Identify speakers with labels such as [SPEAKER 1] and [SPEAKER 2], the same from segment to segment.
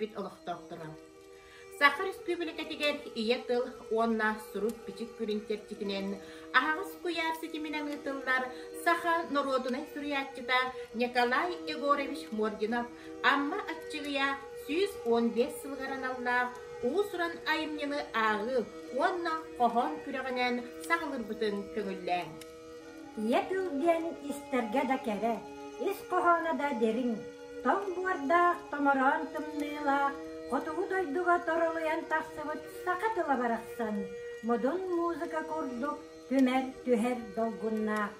[SPEAKER 1] көрбіт олықтақтыра. Сахар Республикатигер иетыл онна сурут бичик күрінтертикінен ағыз куярсы темінен ұтылдар Саха народунай сурятчыта Николай Егорович Мординов амма атчығыя 115 сылғаран алла уусуран айымнелы ағы онна қохон күрәғінен сағылыр бұтын көңілләң.
[SPEAKER 2] Иетілген истерге да кәрі, ис қохона да дерін, тоң буардақ, томорон тымнылақ, Котугу дойдуга торолуян тақсыбыт сақатыла барақсан, модун музыка курдук түмер долгунна.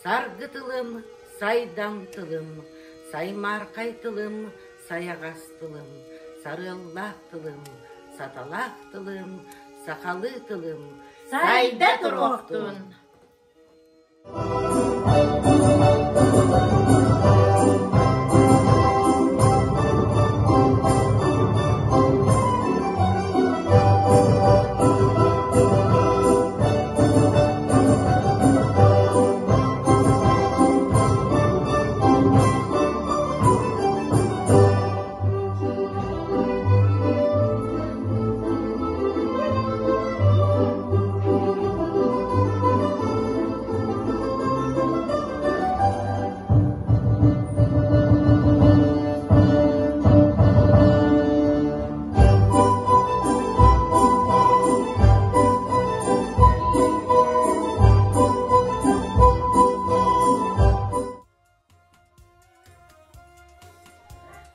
[SPEAKER 3] Саргытылым, сайдамтылым, саймарқайтылым, саяғастылым, сарыллақтылым, саталақтылым, сақалытылым,
[SPEAKER 1] Сайда тұроқтын.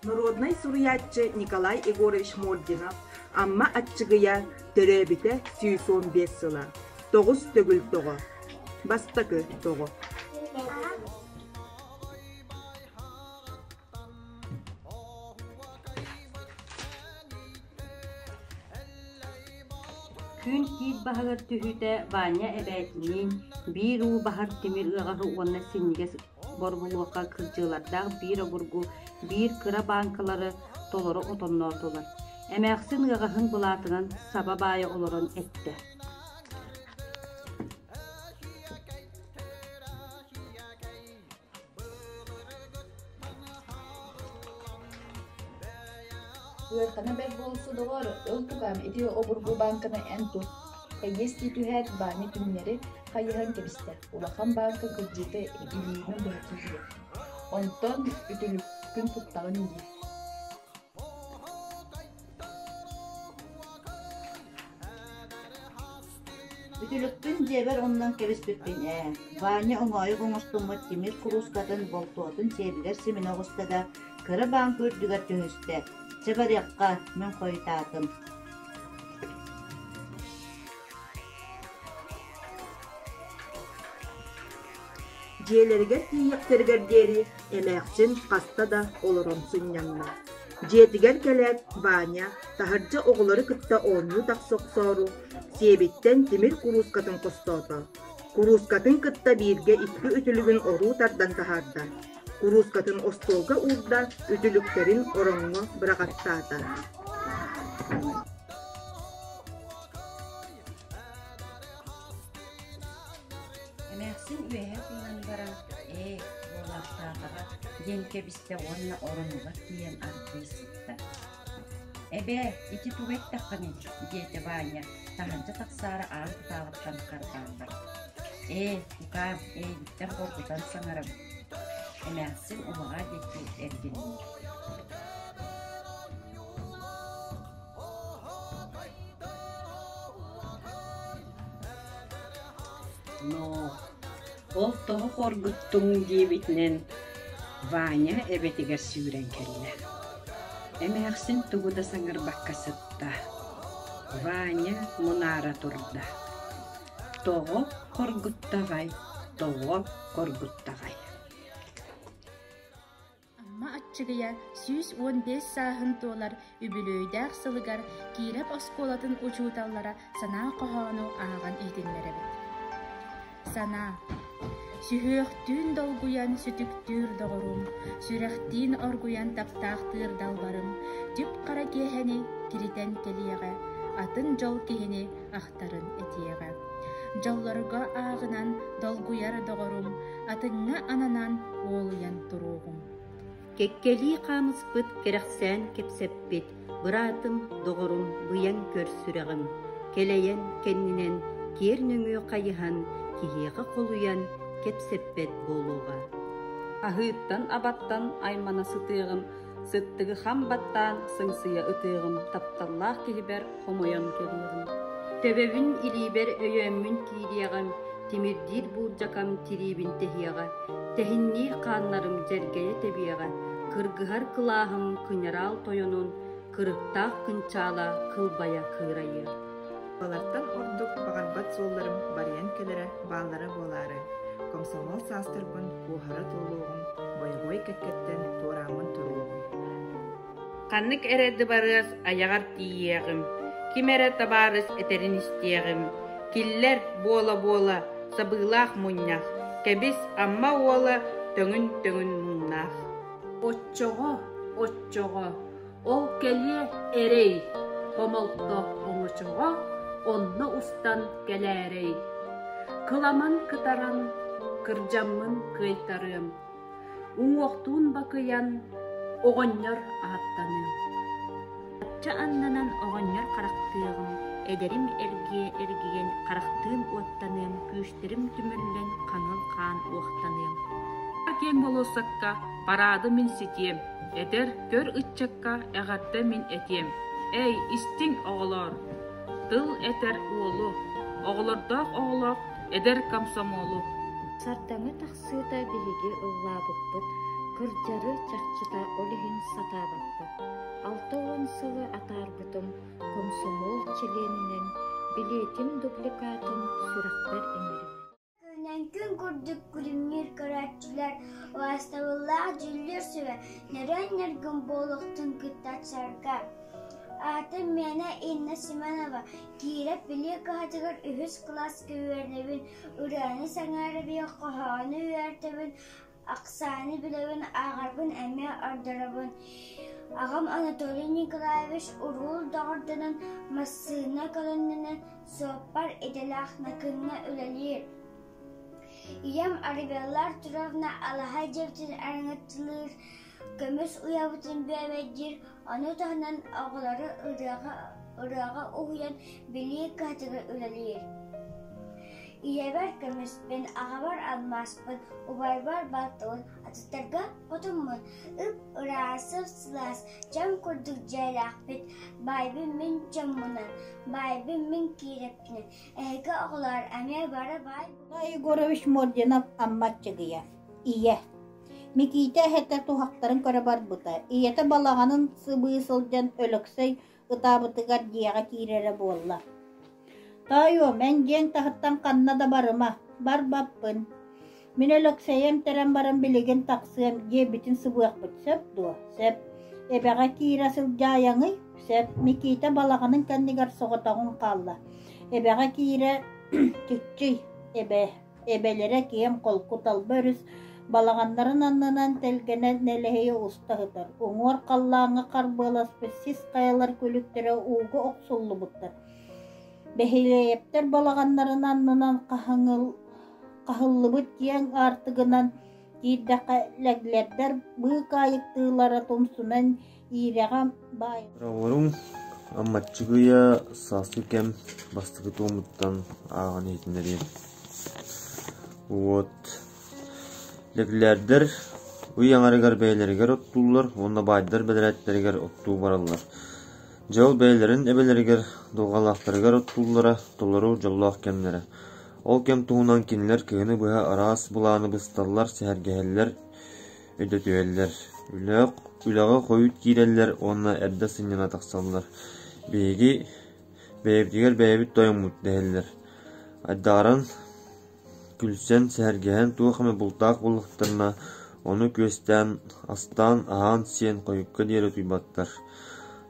[SPEAKER 4] Народный сурьятчы Николай Егорович Мординов амма атчыгыя төрөбите 115 сыла. 9 төгүл тоғы. Бастакы тоғы.
[SPEAKER 5] Күн киит бахагар түхүтэ Ваня эбэтинин бир уу бахар темир ыгары уонна синнигес борбулуакка кыржыылардаах бир огургу бир кыра банкалары толору отоннортулар. Эмэхсин ыгаһын булаатынан саба баайа олорон этте.
[SPEAKER 6] Уерхана бек болсу догор өлтүгам эти обургу банкына энту. Если түһәт баны түннәре хайыхан кебистер. Улахан банка кыржыты илиймен бәтүзү. Онтон үтүлүк күн туттагын ие.
[SPEAKER 7] Ütülüktün jeber ondan kebispettin Vanya oңойы гоңостумы темир курускатын болтуатын себилер семине гостада кыра банк өрдүгөр төһүстэ. Чебарякка мен койтатым.
[SPEAKER 4] Жиелерге тиектергер дери эмэхсин каста да олорон сыннянна. Жетигер келет Ваня тахаржа оголары кытта онну таксоксору себиттен темир курускатын костото. Курускатын кытта бирге икки үтүлүгүн оруу тардан тахарда. Курускатын остолга урда үтүлүктерин ороңго быракаттаата.
[SPEAKER 5] Эмэхсин үэһэ кыйнан бара, болаштаатаға денке бисте онна оронуга тиен артыйсытта. Эбе, ити тугайттаққаны, диэте Ваня, таханча тақсары аан тутағыттан қарғандар. Укам, биттен коркутан саңарым. Эмэхсин улаға деки эргенин.
[SPEAKER 8] Но, ол тоғы коргуттың диебитнен Ваня эбетигер сүүрен келле. Эмэхсин тугуда саңыр баккасытта. Ваня мунара турда. Тоғы коргуттагай, тоғы коргуттагай.
[SPEAKER 9] Амма атчыгыя 115 саахын туолар үбүлөйдәк сылыгар кииреп осколатын учууталлара санаа кохоону ааган итиннере бит. Сана Сүхөктүүн долгуян сүтүктүүр доғорум, сүрәхтиин оргуян таптаақтыр далбарым, түп қара кехени киритен келиеға, атын жол кехени ақтарын этиеға. Жолларга ағынан долгуяр доғорум, атыңа ананан олуян туруғум.
[SPEAKER 5] Кеккели камыспыт керексен кепсеппит, быратым доғырым быян көрсүрәгім. Келейен кеннинен кернүңү кайыхан, киеға қолуян кепсеппет болуға. Ахыттан абаттан аймана сытыгым, сыттыгы хамбаттан сыңсыя ытыгым, тапталлах килибер хомойон келигим. Төбөбүн илибер өйөммүн кириягым, тимирдир буржакам тирибин техияга, техиннир каннарым жергeye тебияга, кыргыгар кылаахым кынярал тойонун, кырыктаах кынчаала кылбая кырайы.
[SPEAKER 4] Балартан ордук багарбат жолларым барыян келере баалары болары. Комсомол састырбын кухара толуғым, бойгой кеккеттен турамын туруғым.
[SPEAKER 1] Каннык эредди барыс аягар тиегим. Кимере табарыс этерин истиегим. Киллер бола сабылах муннах. Кебис амма ола төңүн муннах.
[SPEAKER 10] Отчого, ол келе эрей. Комолто оңочого, онно устан келерей. Кыламан кытаран, кыржаммын кыйтарым. Уңоқтуун бакыян, оғоннор аттаным.
[SPEAKER 5] Атча аннанан оғоннор қарақтығым, эдерим эргиген қарақтығын уаттаным, күйіштерім түмірлен қаңыл қан уақтаным.
[SPEAKER 10] Кен болосакка парады мен сетем, эдер көр ытчакка әғатты мен этем. Эй, истин оғылар, тыл этер уолу, оғылардақ оғылақ, эдер комсомолу.
[SPEAKER 2] Сардаңы тақсыта биһиги ыллаабыппыт, кырдьары чахчыта олиһин сатаабаппыт. Алтоон сылы атаарбытым, комсомол членинен билетим дубликатын сүрөхтер эмерим.
[SPEAKER 11] Көнен күн күрдүк күрүңер көрәтчилер, уаставыллаах жүллер сөбе, нерен-нергін болуқтың кыттачарга. Атым мені Инна Симанова, киреп біле каатыгар үхіс класс көвернебін, үрәні саңары бия қоханы үйәртебін, ақсаны білебін, ағарбын әме ардарабын. Ағам Анатолий Николаевич урул дағырдының массына калыннынан соқпар еделақ накынна үлелер. Иям Арибеллар Туровна Аллахай жевтін әріңіттілер, көміс уябытын бәмәддер, аны тағынан ағылары ұрағы ұғыян біле кәтігі үлелер. Иябар көміс бен ағабар алмаспын, убайбар балтуын, атыттарға қотыммын, үп ұрасып сылас, жам күрдік жайлақ бет, байбын мен жаммынан, байбын мен кереппінен, әйгі ағылар әме бары бай.
[SPEAKER 7] Егорович Мординов амматчыгыя. Ие. Миките хетте тухактарын көрө барбыта. Иете балаганын сыбыысылжан өлөксөй ытаабытыгар дияга кирере болла. Тайо, мен жен тахыттан канна да барыма. Бар баппын. Мен өлөксөйем терен барым билеген таксыем же битин сыбыакпыт. Сөп дуа. Сөп. Эбега кирасыл жаяңый. Сөп. Миките балаганын кандигар соғотағын қалла. Эбега кире түкчүй. Эбелере кием колку талбөрүс. Балаганнарын аннанан телгене нелехeye ustahıdır. Оңор қаллаңы қарбыласпы сис қаялар көліктері уғы оқсулы бұттыр. Бехилеептер балаганнарын аннанан қахыллы бұт кияң артығынан кейдіқі ләглердер бұй қайықтығылары томсунан иреға бай.
[SPEAKER 12] Рауырың амматчығыя сасы кәм бастығы томыттан ағын етіндері. Леглердер уяңарыгар бәйлерігер оттулар, онна байдыр бәдірәттерігер отту баралар. Жол бәйлерін әбелерігер долғалақтарыгер оттулара, толару жоллақ кәмнері. Ол кәм туғынан кенілер кігіні бұға арас бұланы бұсталар, сәргәлер, өдөтөйлер. Үліға қойыт кейрелер, онна әрді сыннена тақсалар. Бәйбдігер бәйбіт тойымут дәйелер. Айдарын күлсен сәргәһен туғымы бұлтақ бұлықтырына, оны көстен, астан, аған сен қойыққа дері туйбаттар.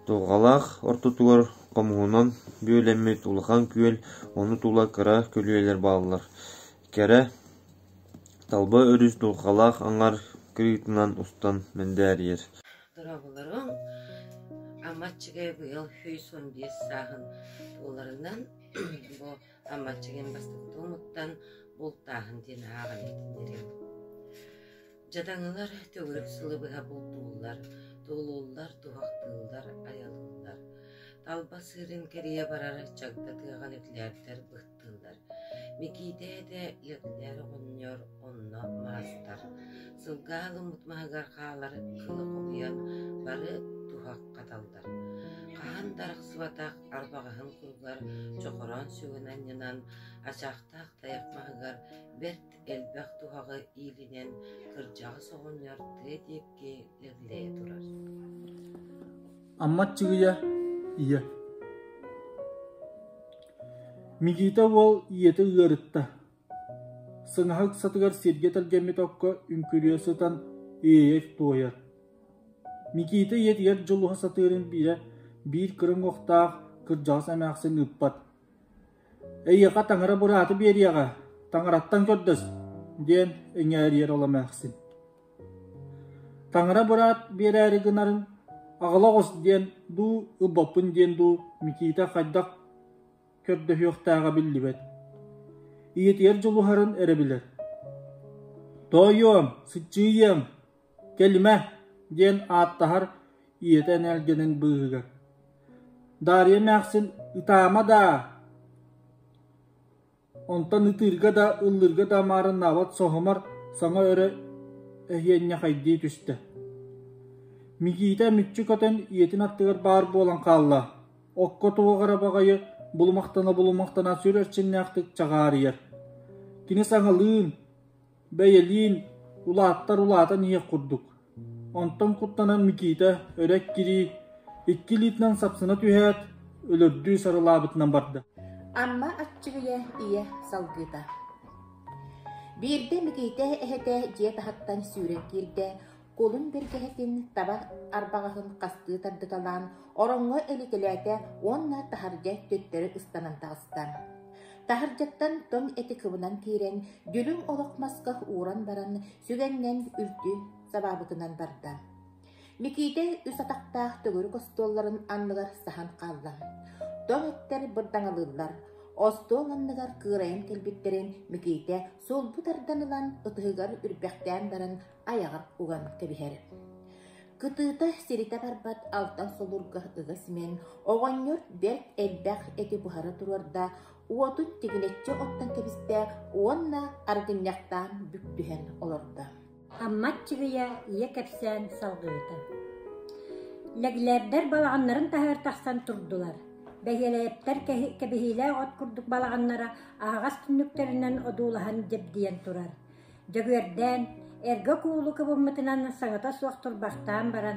[SPEAKER 12] Туғалақ ортутуғыр қомуынан бөлемет ұлыған көл, оны тула кыра көлелер балылар. Кәрі талбы өріс туғалақ аңар кірітінан ұстан мәндәр ер.
[SPEAKER 3] Дұрағыларың аматчыға бұйыл хүйсон дес сағын оларынан бұл аматчыген бастықты ұмыттан бұл тағын дені ағын етіндерем. Жадаҥылар төгүрүк сылыбыга булдуулар, доолуулар, тухактыылар, аялылар. Талба сырын керие барар чагдатыган этлердер быхтыылар. Микиде де леглер оннор онно маастар. Сылгаалы мутмагар хаалар кылы колуян бары тухак каталдар. Кахан дарак сыбатак арбагаһын кургар чокорон сүүнен янан ачактак таякмагар берт элбек тухагы иилинен кыржагы согоннор тыдиепке леглее турар.
[SPEAKER 13] Амматчыгыя ия. Мигита ол иеті ұғырытта. Сыңахық сатығар сергетел кемет оққа үнкүрие сытан ейев тойар. Мигита иетігер жылуға сатығырын бір кырын оқтақ кыржағыз әмәқсын ұппат. Әйеға таңыра бұраты берияға, таңыраттан көрдіс, ден әңәрер оламәқсын. Таңыра бұрат бер әрі гынарын ағылағыз ден ду ұбапын ден ду Мигита қайдақ көрді хүйоқтаға білді бәд. Иетер жылуғарын әрі білер. Тойым, сұтчыйым, келіме, ден аттағар иетен әлгенің бұғыға. Дария мәқсін ұтама да, онтан ұтырға да, ұллырға да марын нават соғымар саңа өрі әйенне қайды түсті. Мигита мүтчі көтен иетін аттығыр бар болан қалла. Оққа туғыра бағайы булумақтана сүрерченне ақтық чағар ер. Кені саңалыын, бәйелін, улаттар улатан ие құрдық. Онтан құттанан Мигита өрек кiri, 2 литнан сапсына түйәт, өлірді сарылабытынан барды.
[SPEAKER 14] Amma atçıgıya iya salgıda. Bir de Migita ehete ciye tahattan sürek girdi. Kolun bir gehetin tabak arbağahın kastığı tardıtalan, orongu elitelete onna taharca tötleri ıstanan tağıstan. Taharcattan ton eti kıvınan tiren, dülün olakmaskah uğran baran, sügenden ültü sababıtınan barda. Migita üsataktağ tögürü kostolların anlıgar sahan kallan. Ton etler bırdanalırlar. Ostolanlıgar kırayın kelbitlerin Migita sol bu tardanılan ıtıhıgar ürpekten baran ayağa uğan kebiher. Kıtıta sirita barbat altan solurgah ıgasmen, oğanyor bert elbek eti buhara turarda, uotun tiginetçe ottan kebiste, onna argınyaktan büktühen olurda.
[SPEAKER 15] Ammatçıgıya iya kepsen salgıda. Leglerder balağanların tahar tahsan turdular. Behilepter kebihile ot kurduk balağanlara ağaz tünlüklerinden odulahan cebdiyen turar. Jagörden erge kuğulu kıvımıtınan sanata suak turbaktan baran.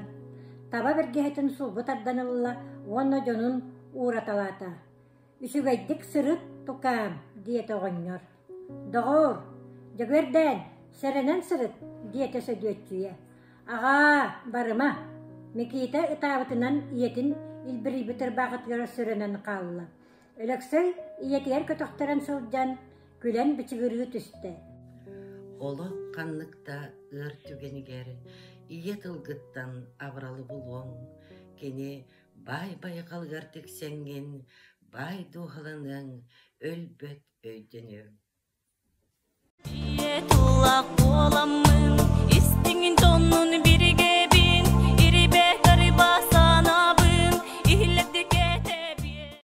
[SPEAKER 15] Taba bergehetin sulbu tardanılla vonna jonun uğratalata. Üsügaydik sırıt tukam diye toğanyor. Doğur, Jagörden serenen sırıt diye tesediyetçüye. Ağa barıma, Migita itavatından iyetin İlbiri bitir bağıt göre sürenen kalla. Öleksey, iyetiyer kötükteren sılcan, gülen biçigirgi tüste.
[SPEAKER 3] Olu kanlıkta ığır tügeniger, iyet ılgıttan avralı bulun, keni bay kalgar teksengen, bay doğalanın ölböt öydünü. İyet ulak olamın, istinin tonun birige